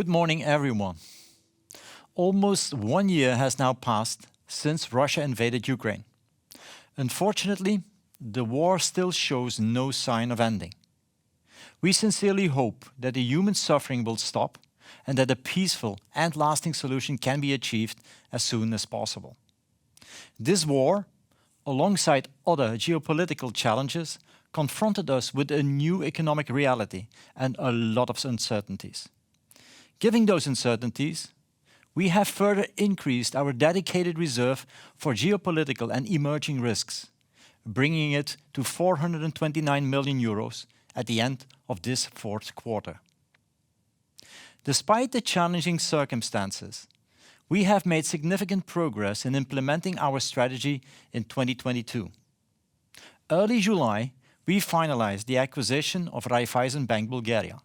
Good morning, everyone. Almost 1 year has now passed since Russia invaded Ukraine. Unfortunately, the war still shows no sign of ending. We sincerely hope that the human suffering will stop and that a peaceful and lasting solution can be achieved as soon as possible. This war, alongside other geopolitical challenges, confronted us with a new economic reality and a lot of uncertainties. Given those uncertainties, we have further increased our dedicated reserve for geopolitical and emerging risks, bringing it to 429 million euros at the end of this fourth quarter. Despite the challenging circumstances, we have made significant progress in implementing our strategy in 2022. Early July, we finalized the acquisition of Raiffeisen Bank Bulgaria.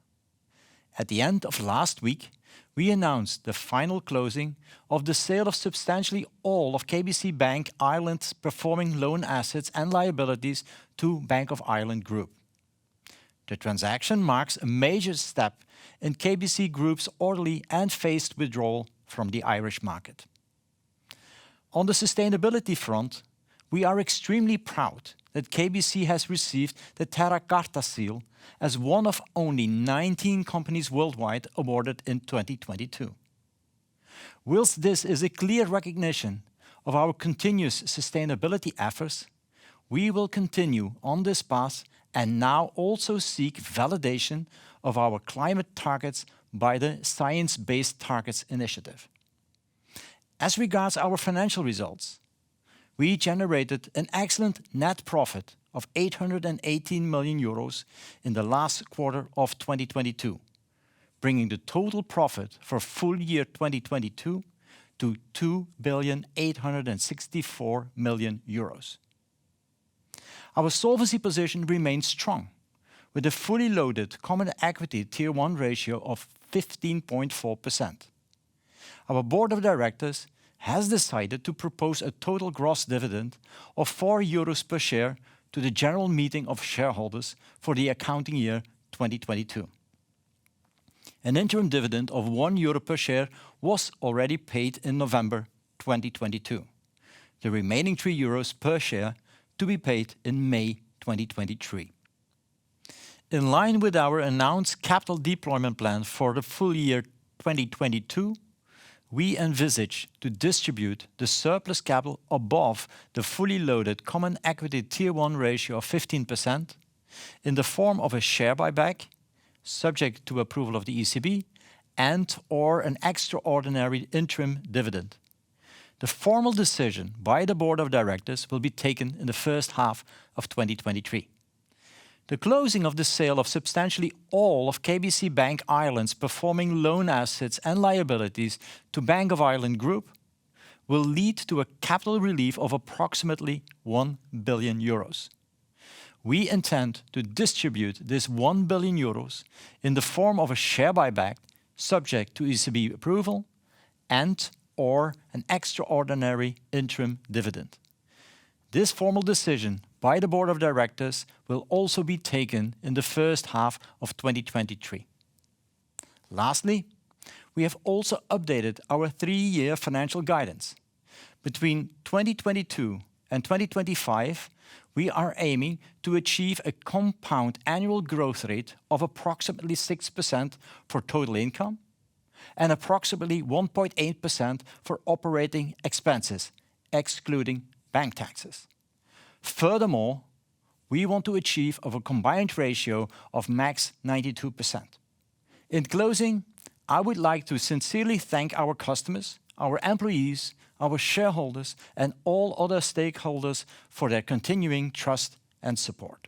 At the end of last week, we announced the final closing of the sale of substantially all of KBC Bank Ireland's performing loan assets and liabilities to Bank of Ireland Group. The transaction marks a major step in KBC Group's orderly and phased withdrawal from the Irish market. On the sustainability front, we are extremely proud that KBC has received the Terra Carta seal as one of only 19 companies worldwide awarded in 2022. Whilst this is a clear recognition of our continuous sustainability efforts, we will continue on this path and now also seek validation of our climate targets by the Science Based Targets initiative. As regards our financial results, we generated an excellent net profit of 818 million euros in the last quarter of 2022, bringing the total profit for full year 2022 to 2,864 million euros. Our solvency position remains strong, with a fully loaded Common Equity Tier 1 ratio of 15.4%. Our board of directors has decided to propose a total gross dividend of 4 euros per share to the general meeting of shareholders for the accounting year 2022. An interim dividend of 1 euro per share was already paid in November 2022. The remaining 3 euros per share to be paid in May 2023. In line with our announced capital deployment plan for the full year 2022, we envisage to distribute the surplus capital above the fully loaded Common Equity Tier 1 ratio of 15% in the form of a share buyback, subject to approval of the ECB, and/or an extraordinary interim dividend. The formal decision by the board of directors will be taken in the first half of 2023. The closing of the sale of substantially all of KBC Bank Ireland's performing loan assets and liabilities to Bank of Ireland Group will lead to a capital relief of approximately 1 billion euros. We intend to distribute this 1 billion euros in the form of a share buyback subject to ECB approval and/or an extraordinary interim dividend. This formal decision by the board of directors will also be taken in the first half of 2023. Lastly, we have also updated our 3-year financial guidance. Between 2022 and 2025, we are aiming to achieve a compound annual growth rate of approximately 6% for total income and approximately 1.8% for operating expenses, excluding bank taxes. Furthermore, we want to achieve a combined ratio of max 92%. In closing, I would like to sincerely thank our customers, our employees, our shareholders, and all other stakeholders for their continuing trust and support.